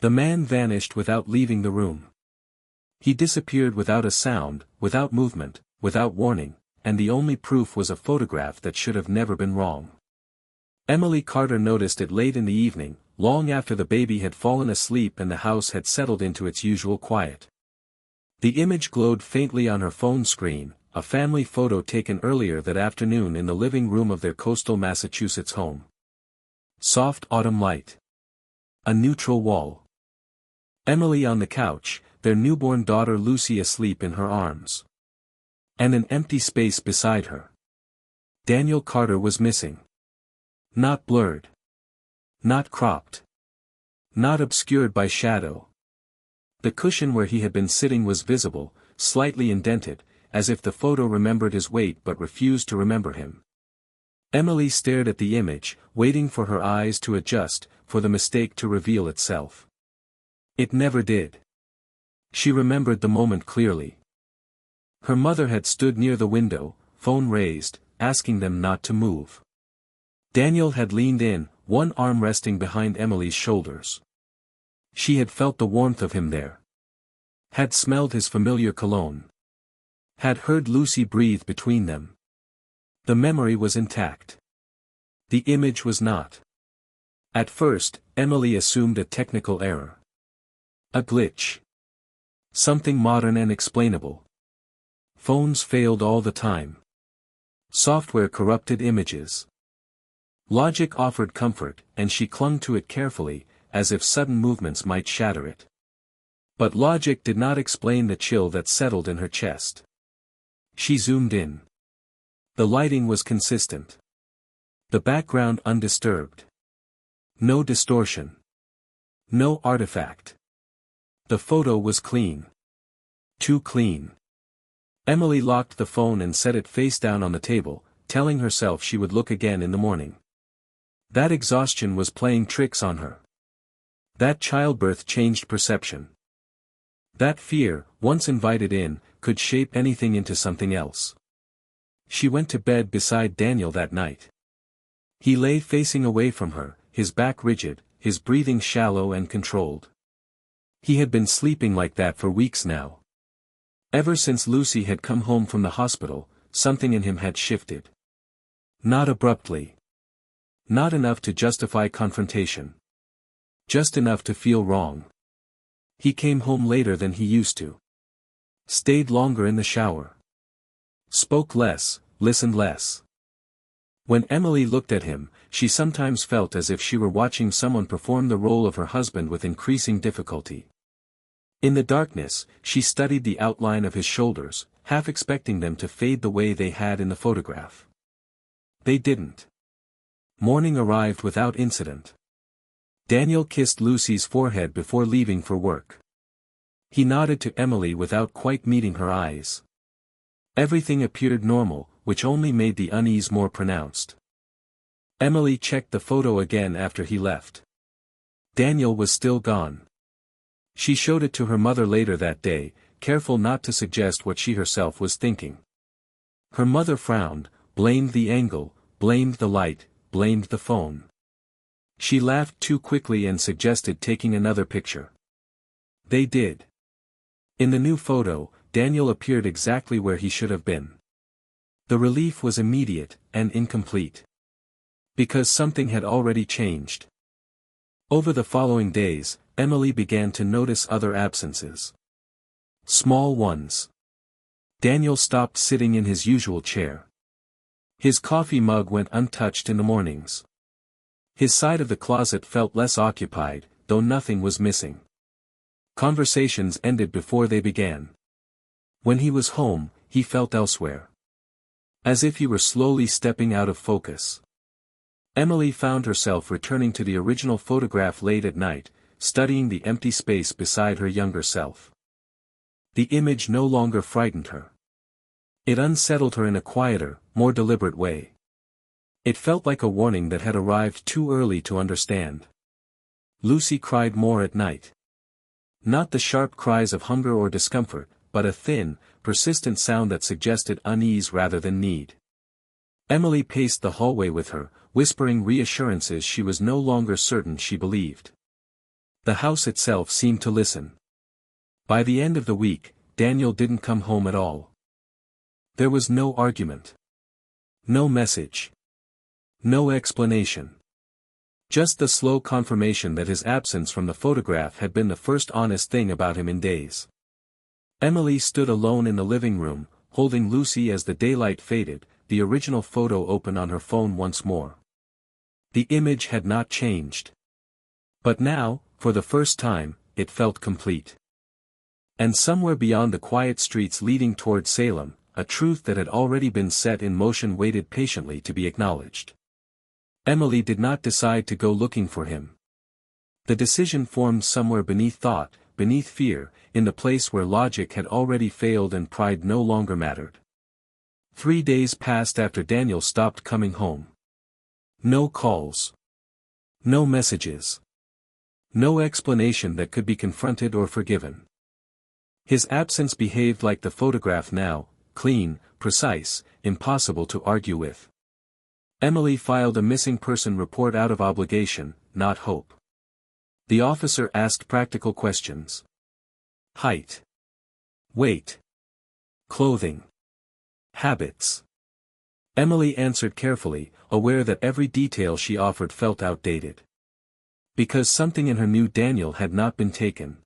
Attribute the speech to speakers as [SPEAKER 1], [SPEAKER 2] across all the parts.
[SPEAKER 1] The man vanished without leaving the room. He disappeared without a sound, without movement, without warning, and the only proof was a photograph that should have never been wrong. Emily Carter noticed it late in the evening, long after the baby had fallen asleep and the house had settled into its usual quiet. The image glowed faintly on her phone screen, a family photo taken earlier that afternoon in the living room of their coastal Massachusetts home. Soft autumn light. A neutral wall. Emily on the couch, their newborn daughter Lucy asleep in her arms. And an empty space beside her. Daniel Carter was missing. Not blurred. Not cropped. Not obscured by shadow. The cushion where he had been sitting was visible, slightly indented, as if the photo remembered his weight but refused to remember him. Emily stared at the image, waiting for her eyes to adjust, for the mistake to reveal itself. It never did. She remembered the moment clearly. Her mother had stood near the window, phone raised, asking them not to move. Daniel had leaned in, one arm resting behind Emily's shoulders. She had felt the warmth of him there. Had smelled his familiar cologne. Had heard Lucy breathe between them. The memory was intact. The image was not. At first, Emily assumed a technical error. A glitch. Something modern and explainable. Phones failed all the time. Software corrupted images. Logic offered comfort, and she clung to it carefully, as if sudden movements might shatter it. But logic did not explain the chill that settled in her chest. She zoomed in. The lighting was consistent. The background undisturbed. No distortion. No artifact. The photo was clean. Too clean. Emily locked the phone and set it face down on the table, telling herself she would look again in the morning. That exhaustion was playing tricks on her. That childbirth changed perception. That fear, once invited in, could shape anything into something else. She went to bed beside Daniel that night. He lay facing away from her, his back rigid, his breathing shallow and controlled. He had been sleeping like that for weeks now. Ever since Lucy had come home from the hospital, something in him had shifted. Not abruptly. Not enough to justify confrontation. Just enough to feel wrong. He came home later than he used to. Stayed longer in the shower. Spoke less, listened less. When Emily looked at him, she sometimes felt as if she were watching someone perform the role of her husband with increasing difficulty. In the darkness, she studied the outline of his shoulders, half expecting them to fade the way they had in the photograph. They didn't. Morning arrived without incident. Daniel kissed Lucy's forehead before leaving for work. He nodded to Emily without quite meeting her eyes. Everything appeared normal, which only made the unease more pronounced. Emily checked the photo again after he left. Daniel was still gone. She showed it to her mother later that day, careful not to suggest what she herself was thinking. Her mother frowned, blamed the angle, blamed the light, blamed the phone. She laughed too quickly and suggested taking another picture. They did. In the new photo, Daniel appeared exactly where he should have been. The relief was immediate, and incomplete. Because something had already changed. Over the following days, Emily began to notice other absences. Small ones. Daniel stopped sitting in his usual chair. His coffee mug went untouched in the mornings. His side of the closet felt less occupied, though nothing was missing. Conversations ended before they began. When he was home, he felt elsewhere. As if he were slowly stepping out of focus. Emily found herself returning to the original photograph late at night, studying the empty space beside her younger self. The image no longer frightened her. It unsettled her in a quieter, more deliberate way. It felt like a warning that had arrived too early to understand. Lucy cried more at night. Not the sharp cries of hunger or discomfort, but a thin, persistent sound that suggested unease rather than need. Emily paced the hallway with her, whispering reassurances she was no longer certain she believed. The house itself seemed to listen. By the end of the week, Daniel didn't come home at all. There was no argument. No message. No explanation. Just the slow confirmation that his absence from the photograph had been the first honest thing about him in days. Emily stood alone in the living room, holding Lucy as the daylight faded, the original photo open on her phone once more. The image had not changed. But now, for the first time, it felt complete. And somewhere beyond the quiet streets leading toward Salem, a truth that had already been set in motion waited patiently to be acknowledged. Emily did not decide to go looking for him. The decision formed somewhere beneath thought, beneath fear, in the place where logic had already failed and pride no longer mattered. 3 days passed after Daniel stopped coming home. No calls. No messages. No explanation that could be confronted or forgiven. His absence behaved like the photograph now, clean, precise, impossible to argue with. Emily filed a missing person report out of obligation, not hope. The officer asked practical questions. Height. Weight. Clothing. Habits. Emily answered carefully, aware that every detail she offered felt outdated. Because something in her knew Daniel had not been taken.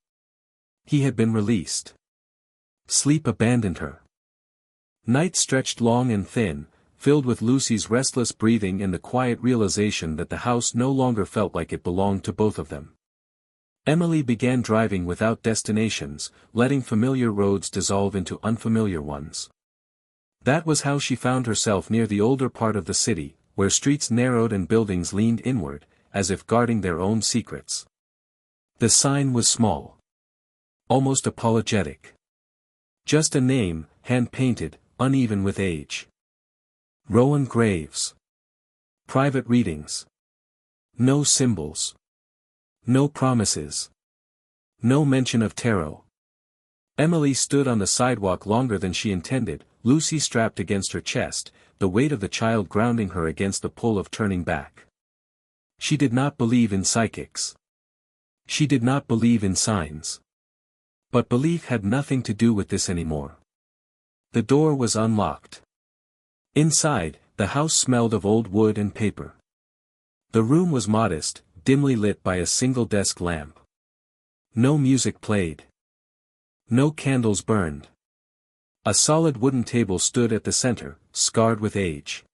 [SPEAKER 1] He had been released. Sleep abandoned her. Night stretched long and thin, filled with Lucy's restless breathing and the quiet realization that the house no longer felt like it belonged to both of them. Emily began driving without destinations, letting familiar roads dissolve into unfamiliar ones. That was how she found herself near the older part of the city, where streets narrowed and buildings leaned inward, as if guarding their own secrets. The sign was small. Almost apologetic. Just a name, hand-painted, uneven with age. Rowan Graves. Private readings. No symbols. No promises. No mention of tarot. Emily stood on the sidewalk longer than she intended, Lucy strapped against her chest, the weight of the child grounding her against the pull of turning back. She did not believe in psychics. She did not believe in signs. But belief had nothing to do with this anymore. The door was unlocked. Inside, the house smelled of old wood and paper. The room was modest, dimly lit by a single desk lamp. No music played. No candles burned. A solid wooden table stood at the center, scarred with age.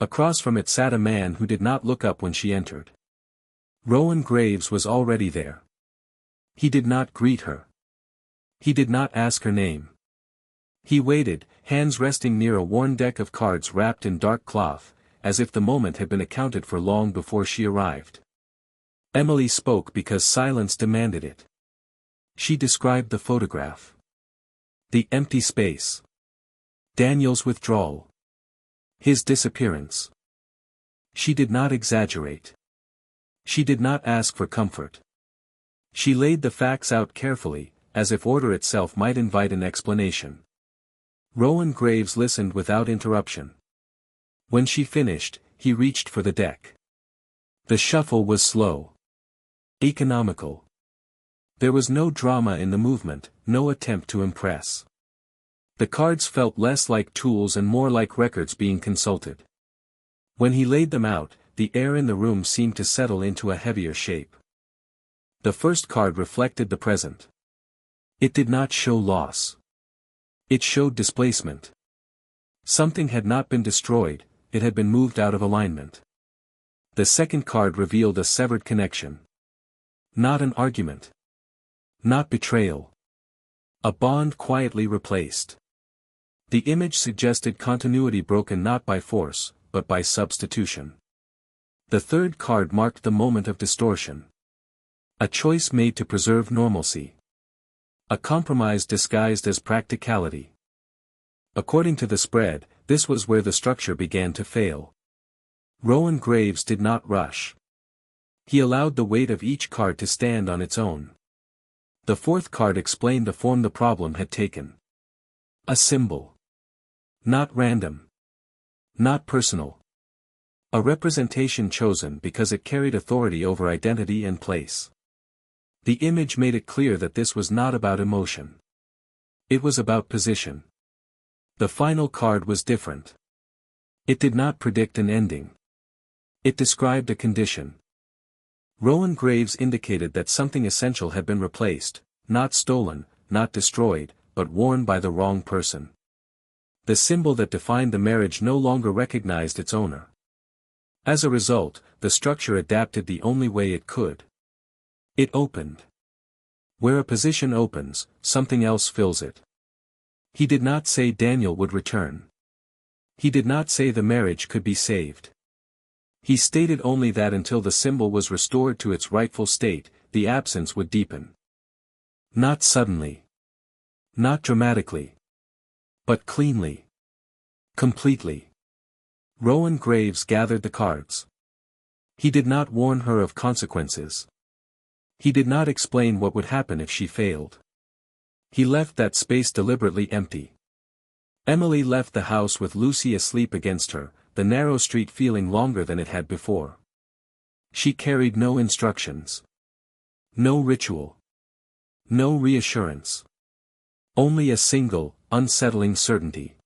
[SPEAKER 1] Across from it sat a man who did not look up when she entered. Rowan Graves was already there. He did not greet her. He did not ask her name. He waited, hands resting near a worn deck of cards wrapped in dark cloth, as if the moment had been accounted for long before she arrived. Emily spoke because silence demanded it. She described the photograph. The empty space. Daniel's withdrawal. His disappearance. She did not exaggerate. She did not ask for comfort. She laid the facts out carefully, as if order itself might invite an explanation. Rowan Graves listened without interruption. When she finished, he reached for the deck. The shuffle was slow. Economical. There was no drama in the movement, no attempt to impress. The cards felt less like tools and more like records being consulted. When he laid them out, the air in the room seemed to settle into a heavier shape. The first card reflected the present. It did not show loss. It showed displacement. Something had not been destroyed, it had been moved out of alignment. The second card revealed a severed connection. Not an argument. Not betrayal. A bond quietly replaced. The image suggested continuity broken not by force, but by substitution. The third card marked the moment of distortion. A choice made to preserve normalcy. A compromise disguised as practicality. According to the spread, this was where the structure began to fail. Rowan Graves did not rush. He allowed the weight of each card to stand on its own. The fourth card explained the form the problem had taken. A symbol. Not random. Not personal. A representation chosen because it carried authority over identity and place. The image made it clear that this was not about emotion. It was about position. The final card was different. It did not predict an ending. It described a condition. Rowan graves indicated that something essential had been replaced, not stolen, not destroyed, but worn by the wrong person. The symbol that defined the marriage no longer recognized its owner. As a result, the structure adapted the only way it could. It opened. Where a position opens, something else fills it. He did not say Daniel would return. He did not say the marriage could be saved. He stated only that until the symbol was restored to its rightful state, the absence would deepen. Not suddenly. Not dramatically. But cleanly. Completely. Rowan Graves gathered the cards. He did not warn her of consequences. He did not explain what would happen if she failed. He left that space deliberately empty. Emily left the house with Lucy asleep against her, the narrow street feeling longer than it had before. She carried no instructions. No ritual. No reassurance. Only a single, unsettling certainty.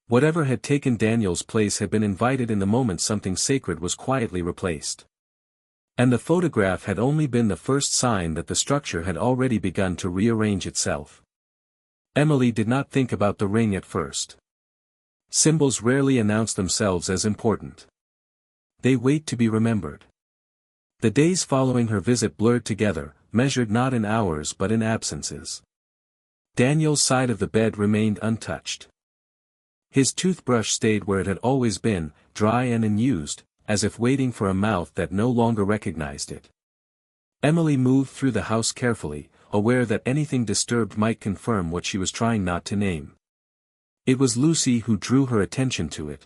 [SPEAKER 1] Whatever had taken Daniel's place had been invited in the moment something sacred was quietly replaced. And the photograph had only been the first sign that the structure had already begun to rearrange itself. Emily did not think about the ring at first. Symbols rarely announce themselves as important. They wait to be remembered. The days following her visit blurred together, measured not in hours but in absences. Daniel's side of the bed remained untouched. His toothbrush stayed where it had always been, dry and unused, as if waiting for a mouth that no longer recognized it. Emily moved through the house carefully, aware that anything disturbed might confirm what she was trying not to name. It was Lucy who drew her attention to it.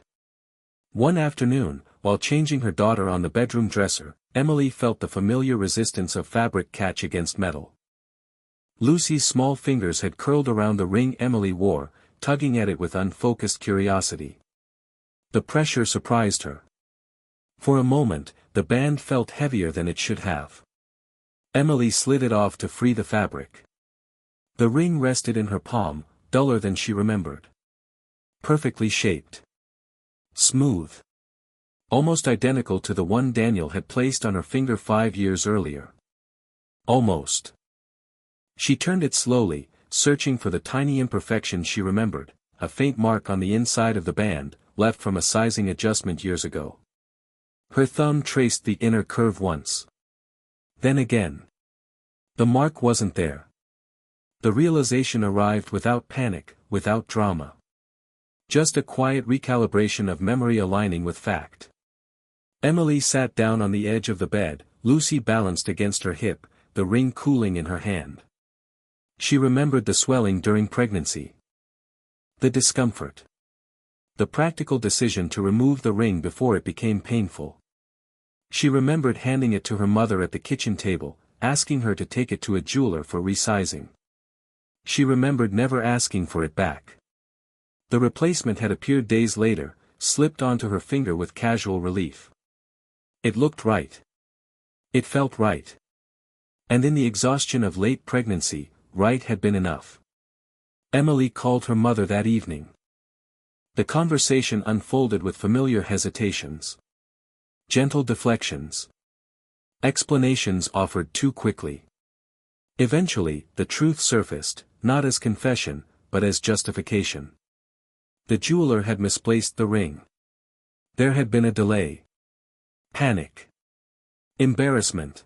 [SPEAKER 1] One afternoon, while changing her daughter on the bedroom dresser, Emily felt the familiar resistance of fabric catch against metal. Lucy's small fingers had curled around the ring Emily wore, tugging at it with unfocused curiosity. The pressure surprised her. For a moment, the band felt heavier than it should have. Emily slid it off to free the fabric. The ring rested in her palm, duller than she remembered. Perfectly shaped. Smooth. Almost identical to the one Daniel had placed on her finger 5 years earlier. Almost. She turned it slowly, searching for the tiny imperfection she remembered, a faint mark on the inside of the band, left from a sizing adjustment years ago. Her thumb traced the inner curve once. Then again. The mark wasn't there. The realization arrived without panic, without drama. Just a quiet recalibration of memory aligning with fact. Emily sat down on the edge of the bed, Lucy balanced against her hip, the ring cooling in her hand. She remembered the swelling during pregnancy. The discomfort. The practical decision to remove the ring before it became painful. She remembered handing it to her mother at the kitchen table, asking her to take it to a jeweler for resizing. She remembered never asking for it back. The replacement had appeared days later, slipped onto her finger with casual relief. It looked right. It felt right. And in the exhaustion of late pregnancy, right had been enough. Emily called her mother that evening. The conversation unfolded with familiar hesitations. Gentle deflections. Explanations offered too quickly. Eventually, the truth surfaced, not as confession, but as justification. The jeweler had misplaced the ring. There had been a delay. Panic. Embarrassment.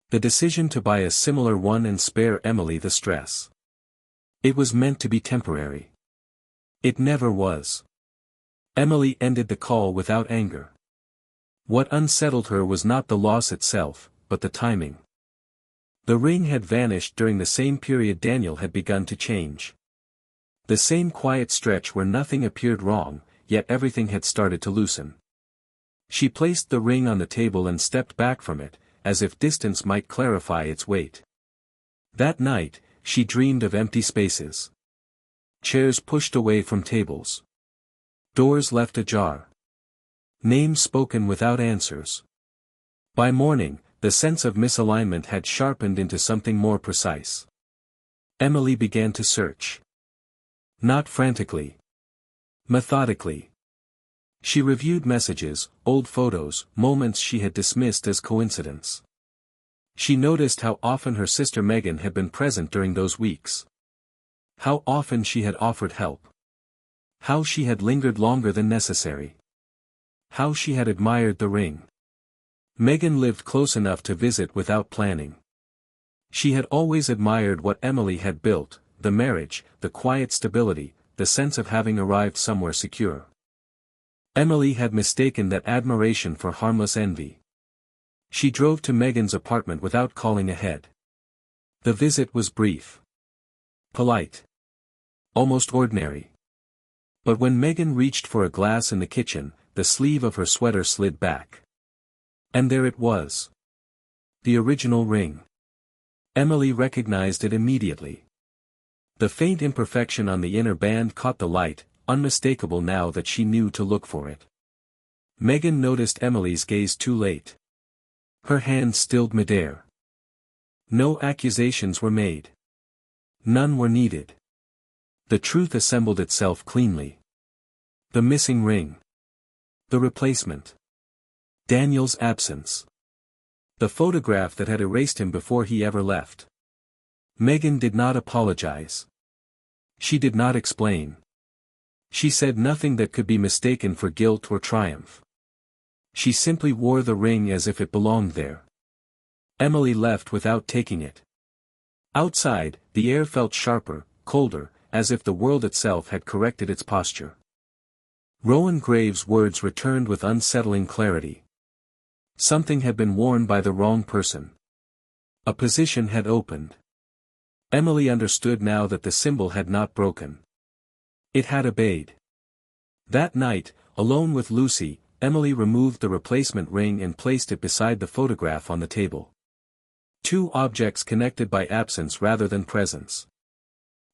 [SPEAKER 1] The decision to buy a similar one and spare Emily the stress. It was meant to be temporary. It never was. Emily ended the call without anger. What unsettled her was not the loss itself, but the timing. The ring had vanished during the same period Daniel had begun to change. The same quiet stretch where nothing appeared wrong, yet everything had started to loosen. She placed the ring on the table and stepped back from it, as if distance might clarify its weight. That night, she dreamed of empty spaces. Chairs pushed away from tables. Doors left ajar. Names spoken without answers. By morning, the sense of misalignment had sharpened into something more precise. Emily began to search. Not frantically. Methodically. She reviewed messages, old photos, moments she had dismissed as coincidence. She noticed how often her sister Megan had been present during those weeks. How often she had offered help. How she had lingered longer than necessary. How she had admired the ring. Megan lived close enough to visit without planning. She had always admired what Emily had built, the marriage, the quiet stability, the sense of having arrived somewhere secure. Emily had mistaken that admiration for harmless envy. She drove to Megan's apartment without calling ahead. The visit was brief. Polite. Almost ordinary. But when Megan reached for a glass in the kitchen, the sleeve of her sweater slid back. And there it was. The original ring. Emily recognized it immediately. The faint imperfection on the inner band caught the light, unmistakable now that she knew to look for it. Megan noticed Emily's gaze too late. Her hand stilled midair. No accusations were made. None were needed. The truth assembled itself cleanly. The missing ring. The replacement. Daniel's absence. The photograph that had erased him before he ever left. Megan did not apologize. She did not explain. She said nothing that could be mistaken for guilt or triumph. She simply wore the ring as if it belonged there. Emily left without taking it. Outside, the air felt sharper, colder, as if the world itself had corrected its posture. Rowan Graves' words returned with unsettling clarity. Something had been worn by the wrong person. A position had opened. Emily understood now that the symbol had not broken. It had obeyed. That night, alone with Lucy, Emily removed the replacement ring and placed it beside the photograph on the table. Two objects connected by absence rather than presence.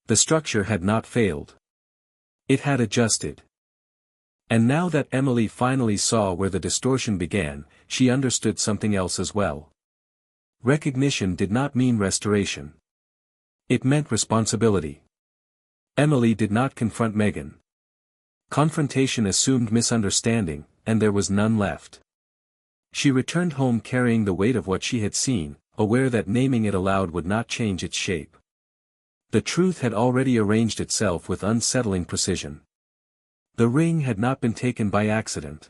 [SPEAKER 1] The structure had not failed. It had adjusted. And now that Emily finally saw where the distortion began, she understood something else as well. Recognition did not mean restoration. It meant responsibility. Emily did not confront Megan. Confrontation assumed misunderstanding, and there was none left. She returned home carrying the weight of what she had seen, aware that naming it aloud would not change its shape. The truth had already arranged itself with unsettling precision. The ring had not been taken by accident.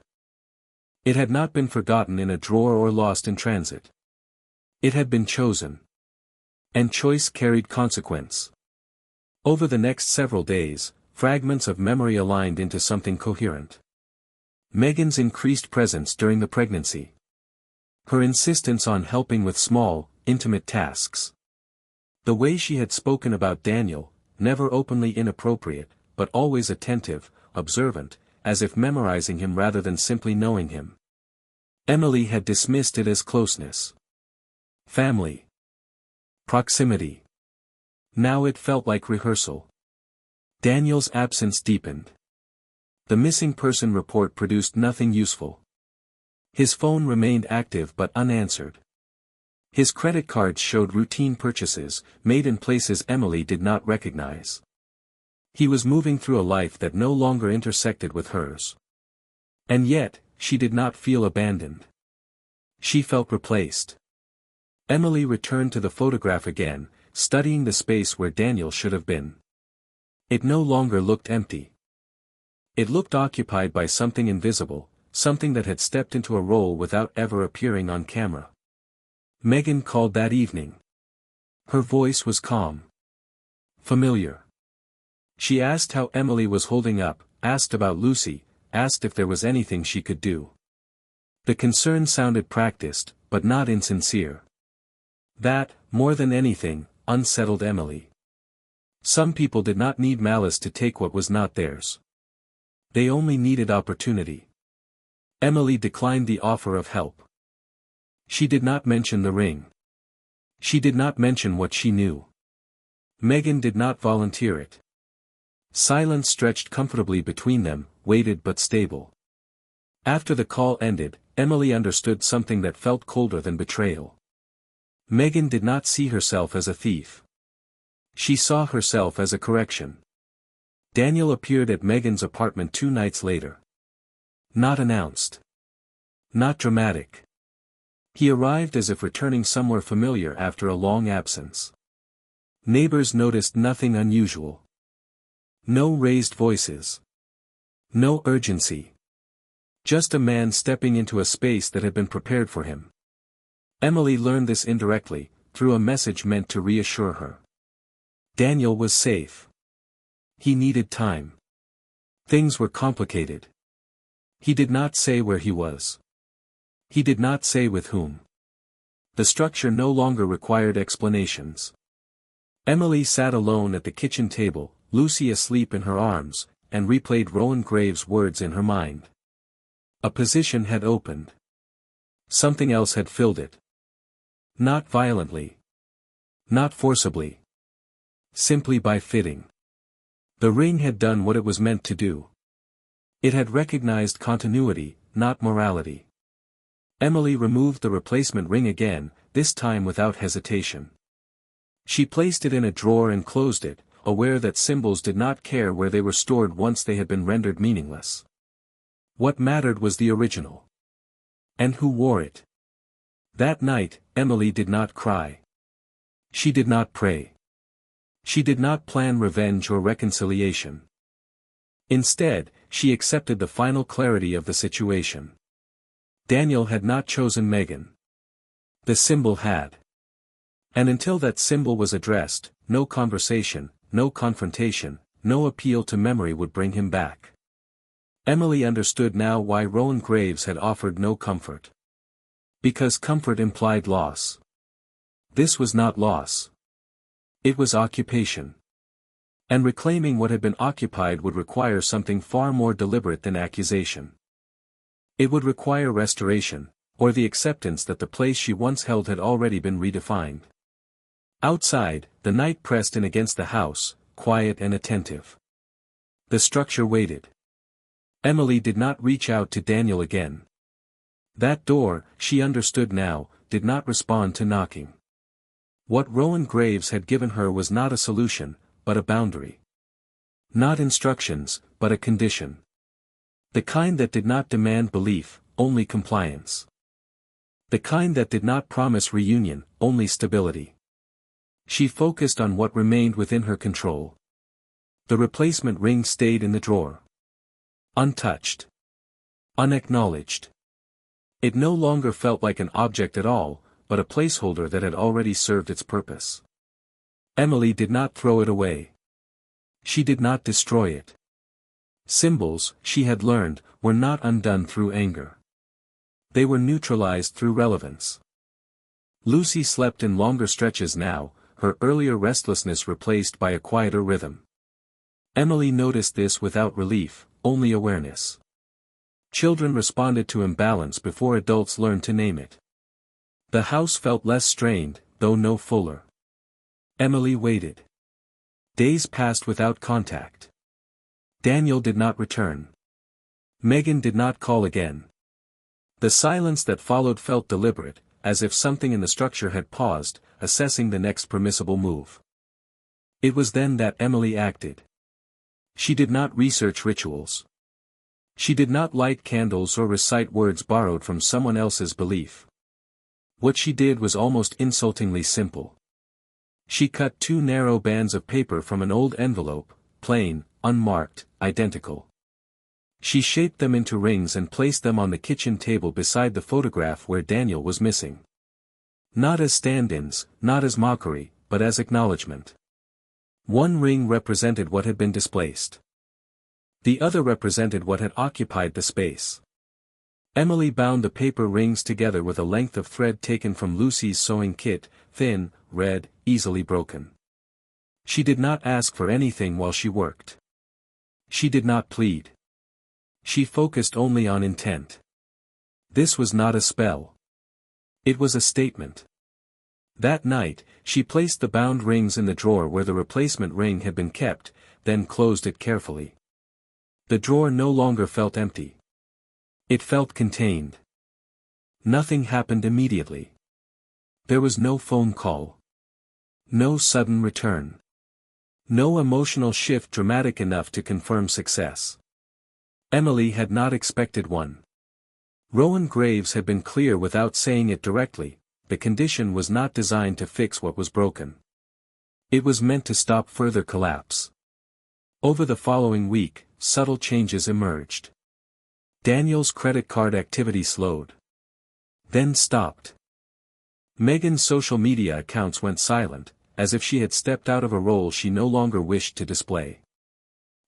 [SPEAKER 1] It had not been forgotten in a drawer or lost in transit. It had been chosen. And choice carried consequence. Over the next several days, fragments of memory aligned into something coherent. Megan's increased presence during the pregnancy. Her insistence on helping with small, intimate tasks. The way she had spoken about Daniel, never openly inappropriate, but always attentive, observant, as if memorizing him rather than simply knowing him. Emily had dismissed it as closeness. Family. Proximity. Now it felt like rehearsal. Daniel's absence deepened. The missing person report produced nothing useful. His phone remained active but unanswered. His credit cards showed routine purchases, made in places Emily did not recognize. He was moving through a life that no longer intersected with hers. And yet, she did not feel abandoned. She felt replaced. Emily returned to the photograph again, studying the space where Daniel should have been. It no longer looked empty. It looked occupied by something invisible, something that had stepped into a role without ever appearing on camera. Megan called that evening. Her voice was calm. Familiar. She asked how Emily was holding up, asked about Lucy, asked if there was anything she could do. The concern sounded practiced, but not insincere. That, more than anything, unsettled Emily. Some people did not need malice to take what was not theirs. They only needed opportunity. Emily declined the offer of help. She did not mention the ring. She did not mention what she knew. Megan did not volunteer it. Silence stretched comfortably between them, weighted but stable. After the call ended, Emily understood something that felt colder than betrayal. Megan did not see herself as a thief. She saw herself as a correction. Daniel appeared at Megan's apartment 2 nights later. Not announced. Not dramatic. He arrived as if returning somewhere familiar after a long absence. Neighbors noticed nothing unusual. No raised voices. No urgency. Just a man stepping into a space that had been prepared for him. Emily learned this indirectly, through a message meant to reassure her. Daniel was safe. He needed time. Things were complicated. He did not say where he was. He did not say with whom. The structure no longer required explanations. Emily sat alone at the kitchen table, Lucy asleep in her arms, and replayed Rowan Graves' words in her mind. A position had opened. Something else had filled it. Not violently. Not forcibly. Simply by fitting. The ring had done what it was meant to do. It had recognized continuity, not morality. Emily removed the replacement ring again, this time without hesitation. She placed it in a drawer and closed it, aware that symbols did not care where they were stored once they had been rendered meaningless. What mattered was the original. And who wore it? That night, Emily did not cry. She did not pray. She did not plan revenge or reconciliation. Instead, she accepted the final clarity of the situation. Daniel had not chosen Megan. The symbol had. And until that symbol was addressed, no conversation, no confrontation, no appeal to memory would bring him back. Emily understood now why Rowan Graves had offered no comfort. Because comfort implied loss. This was not loss. It was occupation. And reclaiming what had been occupied would require something far more deliberate than accusation. It would require restoration, or the acceptance that the place she once held had already been redefined. Outside, the night pressed in against the house, quiet and attentive. The structure waited. Emily did not reach out to Daniel again. That door, she understood now, did not respond to knocking. What Rowan Graves had given her was not a solution, but a boundary. Not instructions, but a condition. The kind that did not demand belief, only compliance. The kind that did not promise reunion, only stability. She focused on what remained within her control. The replacement ring stayed in the drawer. Untouched. Unacknowledged. It no longer felt like an object at all, but a placeholder that had already served its purpose. Emily did not throw it away. She did not destroy it. Symbols, she had learned, were not undone through anger. They were neutralized through relevance. Lucy slept in longer stretches now, her earlier restlessness replaced by a quieter rhythm. Emily noticed this without relief, only awareness. Children responded to imbalance before adults learned to name it. The house felt less strained, though no fuller. Emily waited. Days passed without contact. Daniel did not return. Megan did not call again. The silence that followed felt deliberate, as if something in the structure had paused, assessing the next permissible move. It was then that Emily acted. She did not research rituals. She did not light candles or recite words borrowed from someone else's belief. What she did was almost insultingly simple. She cut 2 narrow bands of paper from an old envelope, plain, unmarked, identical. She shaped them into rings and placed them on the kitchen table beside the photograph where Daniel was missing. Not as stand-ins, not as mockery, but as acknowledgement. One ring represented what had been displaced. The other represented what had occupied the space. Emily bound the paper rings together with a length of thread taken from Lucy's sewing kit, thin, red, easily broken. She did not ask for anything while she worked. She did not plead. She focused only on intent. This was not a spell. It was a statement. That night, she placed the bound rings in the drawer where the replacement ring had been kept, then closed it carefully. The drawer no longer felt empty. It felt contained. Nothing happened immediately. There was no phone call. No sudden return. No emotional shift dramatic enough to confirm success. Emily had not expected one. Rowan Graves had been clear without saying it directly, the condition was not designed to fix what was broken. It was meant to stop further collapse. Over the following week, subtle changes emerged. Daniel's credit card activity slowed. Then stopped. Megan's social media accounts went silent, as if she had stepped out of a role she no longer wished to display.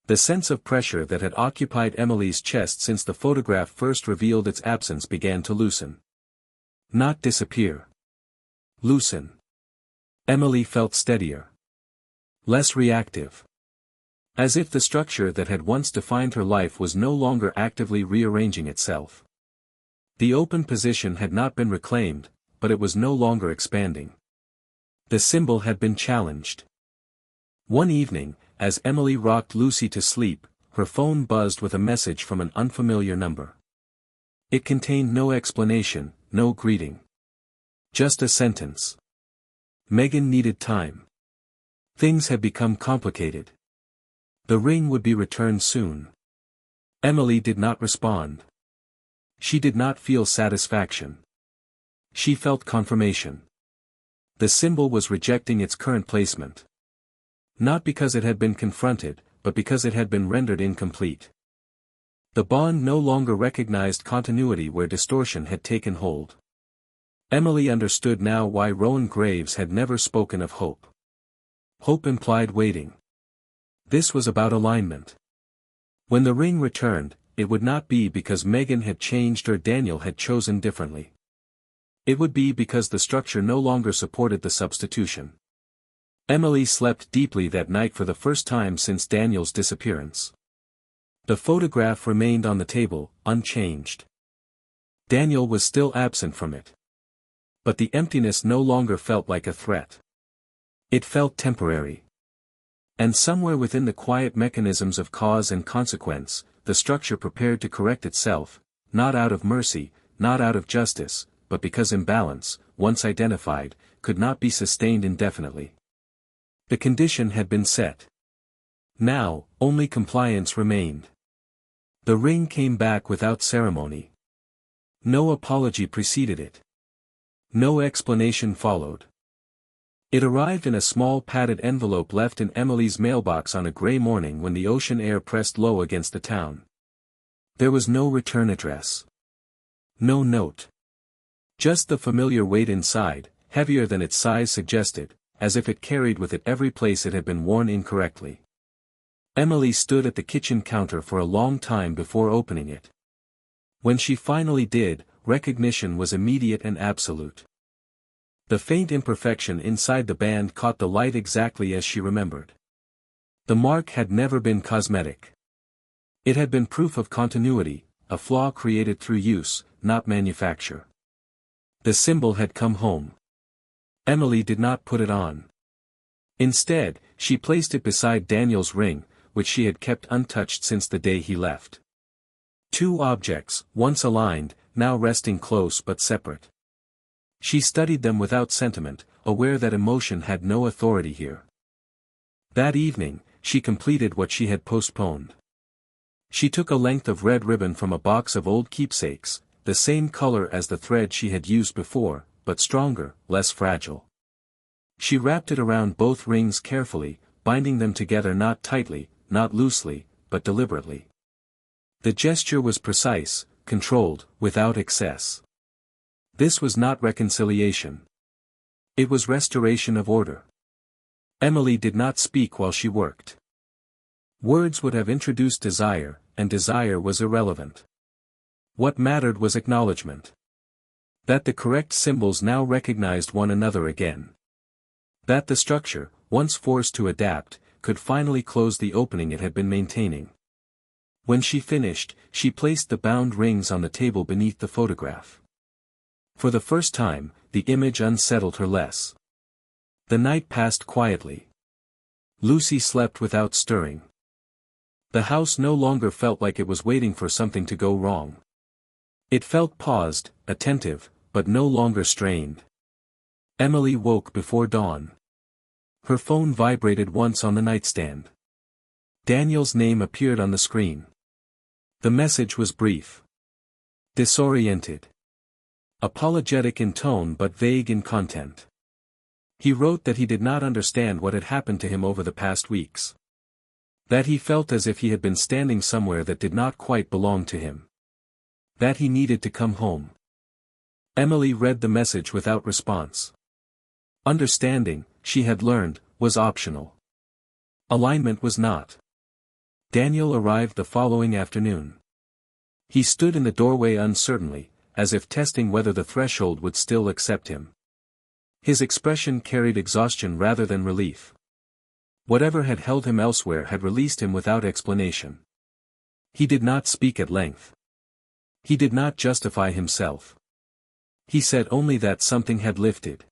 [SPEAKER 1] The sense of pressure that had occupied Emily's chest since the photograph first revealed its absence began to loosen. Not disappear. Loosen. Emily felt steadier. Less reactive. As if the structure that had once defined her life was no longer actively rearranging itself. The open position had not been reclaimed, but it was no longer expanding. The symbol had been challenged. One evening, as Emily rocked Lucy to sleep, her phone buzzed with a message from an unfamiliar number. It contained no explanation, no greeting. Just a sentence. Megan needed time. Things had become complicated. The ring would be returned soon. Emily did not respond. She did not feel satisfaction. She felt confirmation. The symbol was rejecting its current placement. Not because it had been confronted, but because it had been rendered incomplete. The bond no longer recognized continuity where distortion had taken hold. Emily understood now why Rowan Graves had never spoken of hope. Hope implied waiting. This was about alignment. When the ring returned, it would not be because Megan had changed or Daniel had chosen differently. It would be because the structure no longer supported the substitution. Emily slept deeply that night for the first time since Daniel's disappearance. The photograph remained on the table, unchanged. Daniel was still absent from it. But the emptiness no longer felt like a threat. It felt temporary. And somewhere within the quiet mechanisms of cause and consequence, the structure prepared to correct itself, not out of mercy, not out of justice, but because imbalance, once identified, could not be sustained indefinitely. The condition had been set. Now, only compliance remained. The ring came back without ceremony. No apology preceded it. No explanation followed. It arrived in a small padded envelope left in Emily's mailbox on a gray morning when the ocean air pressed low against the town. There was no return address. No note. Just the familiar weight inside, heavier than its size suggested, as if it carried with it every place it had been worn incorrectly. Emily stood at the kitchen counter for a long time before opening it. When she finally did, recognition was immediate and absolute. The faint imperfection inside the band caught the light exactly as she remembered. The mark had never been cosmetic. It had been proof of continuity, a flaw created through use, not manufacture. The symbol had come home. Emily did not put it on. Instead, she placed it beside Daniel's ring, which she had kept untouched since the day he left. Two objects, once aligned, now resting close but separate. She studied them without sentiment, aware that emotion had no authority here. That evening, she completed what she had postponed. She took a length of red ribbon from a box of old keepsakes, the same color as the thread she had used before, but stronger, less fragile. She wrapped it around both rings carefully, binding them together not tightly, not loosely, but deliberately. The gesture was precise, controlled, without excess. This was not reconciliation. It was restoration of order. Emily did not speak while she worked. Words would have introduced desire, and desire was irrelevant. What mattered was acknowledgement. That the correct symbols now recognized one another again. That the structure, once forced to adapt, could finally close the opening it had been maintaining. When she finished, she placed the bound rings on the table beneath the photograph. For the first time, the image unsettled her less. The night passed quietly. Lucy slept without stirring. The house no longer felt like it was waiting for something to go wrong. It felt paused, attentive, but no longer strained. Emily woke before dawn. Her phone vibrated once on the nightstand. Daniel's name appeared on the screen. The message was brief. Disoriented. Apologetic in tone but vague in content. He wrote that he did not understand what had happened to him over the past weeks. That he felt as if he had been standing somewhere that did not quite belong to him. That he needed to come home. Emily read the message without response. Understanding, she had learned, was optional. Alignment was not. Daniel arrived the following afternoon. He stood in the doorway uncertainly, as if testing whether the threshold would still accept him. His expression carried exhaustion rather than relief. Whatever had held him elsewhere had released him without explanation. He did not speak at length. He did not justify himself. He said only that something had lifted.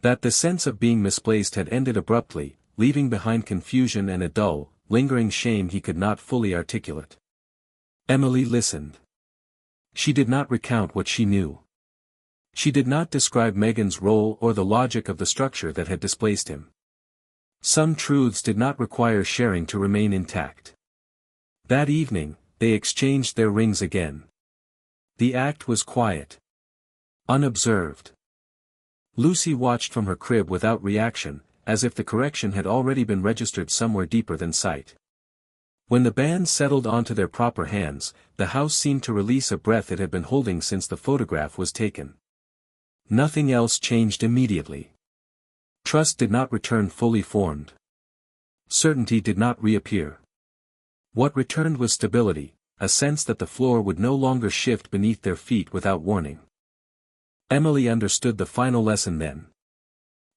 [SPEAKER 1] That the sense of being misplaced had ended abruptly, leaving behind confusion and a dull, lingering shame he could not fully articulate. Emily listened. She did not recount what she knew. She did not describe Megan's role or the logic of the structure that had displaced him. Some truths did not require sharing to remain intact. That evening, they exchanged their rings again. The act was quiet. Unobserved. Lucy watched from her crib without reaction, as if the correction had already been registered somewhere deeper than sight. When the band settled onto their proper hands, the house seemed to release a breath it had been holding since the photograph was taken. Nothing else changed immediately. Trust did not return fully formed. Certainty did not reappear. What returned was stability, a sense that the floor would no longer shift beneath their feet without warning. Emily understood the final lesson then.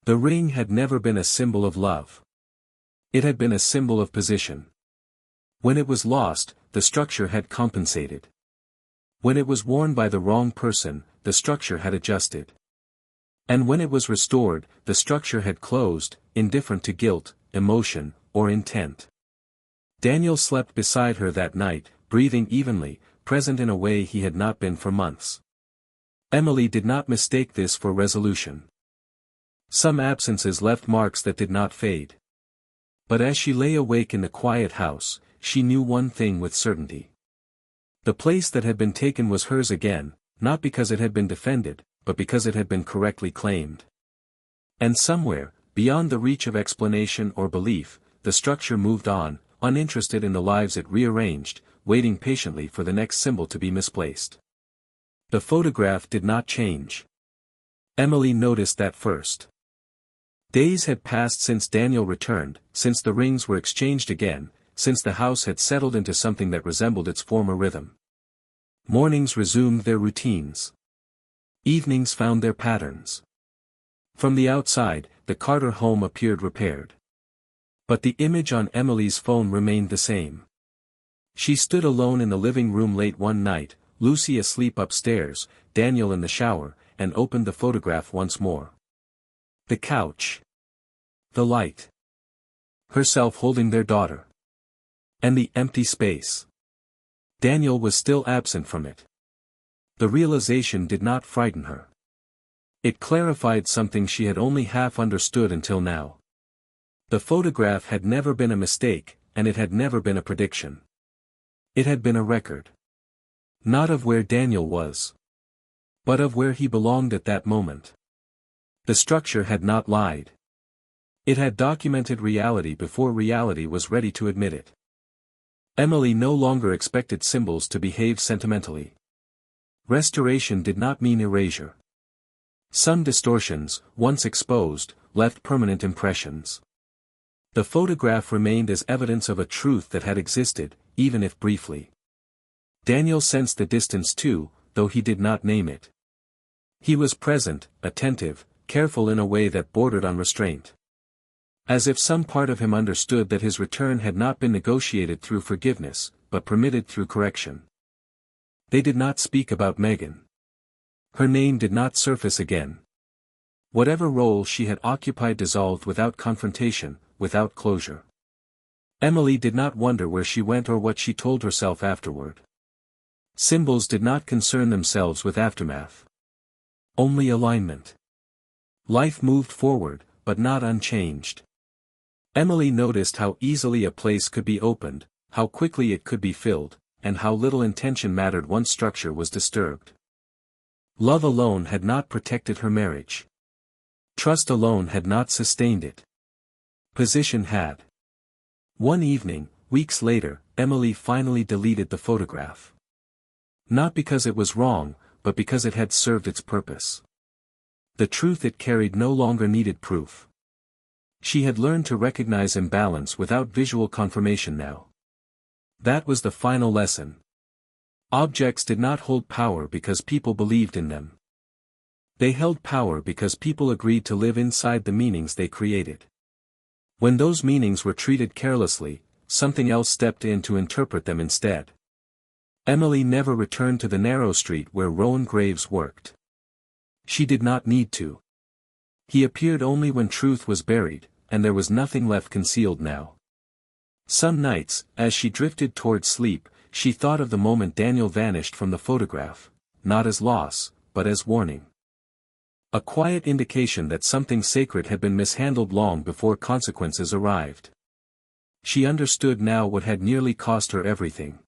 [SPEAKER 1] The ring had never been a symbol of love. It had been a symbol of position. When it was lost, the structure had compensated. When it was worn by the wrong person, the structure had adjusted. And when it was restored, the structure had closed, indifferent to guilt, emotion, or intent. Daniel slept beside her that night, breathing evenly, present in a way he had not been for months. Emily did not mistake this for resolution. Some absences left marks that did not fade. But as she lay awake in the quiet house, she knew one thing with certainty. The place that had been taken was hers again, not because it had been defended, but because it had been correctly claimed. And somewhere, beyond the reach of explanation or belief, the structure moved on, uninterested in the lives it rearranged, waiting patiently for the next symbol to be misplaced. The photograph did not change. Emily noticed that first. Days had passed since Daniel returned, since the rings were exchanged again, since the house had settled into something that resembled its former rhythm. Mornings resumed their routines. Evenings found their patterns. From the outside, the Carter home appeared repaired. But the image on Emily's phone remained the same. She stood alone in the living room late one night, Lucy asleep upstairs, Daniel in the shower, and opened the photograph once more. The couch. The light. Herself holding their daughter. And the empty space. Daniel was still absent from it. The realization did not frighten her. It clarified something she had only half understood until now. The photograph had never been a mistake, and it had never been a prediction. It had been a record. Not of where Daniel was, but of where he belonged at that moment. The structure had not lied. It had documented reality before reality was ready to admit it. Emily no longer expected symbols to behave sentimentally. Restoration did not mean erasure. Some distortions, once exposed, left permanent impressions. The photograph remained as evidence of a truth that had existed, even if briefly. Daniel sensed the distance too, though he did not name it. He was present, attentive, careful in a way that bordered on restraint. As if some part of him understood that his return had not been negotiated through forgiveness, but permitted through correction. They did not speak about Megan. Her name did not surface again. Whatever role she had occupied dissolved without confrontation, without closure. Emily did not wonder where she went or what she told herself afterward. Symbols did not concern themselves with aftermath. Only alignment. Life moved forward, but not unchanged. Emily noticed how easily a place could be opened, how quickly it could be filled, and how little intention mattered once structure was disturbed. Love alone had not protected her marriage. Trust alone had not sustained it. Position had. One evening, weeks later, Emily finally deleted the photograph. Not because it was wrong, but because it had served its purpose. The truth it carried no longer needed proof. She had learned to recognize imbalance without visual confirmation now. That was the final lesson. Objects did not hold power because people believed in them. They held power because people agreed to live inside the meanings they created. When those meanings were treated carelessly, something else stepped in to interpret them instead. Emily never returned to the narrow street where Rowan Graves worked. She did not need to. He appeared only when truth was buried, and there was nothing left concealed now. Some nights, as she drifted toward sleep, she thought of the moment Daniel vanished from the photograph, not as loss, but as warning. A quiet indication that something sacred had been mishandled long before consequences arrived. She understood now what had nearly cost her everything.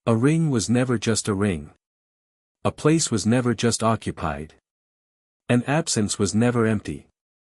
[SPEAKER 1] A ring was never just a ring. A place was never just occupied. An absence was never empty.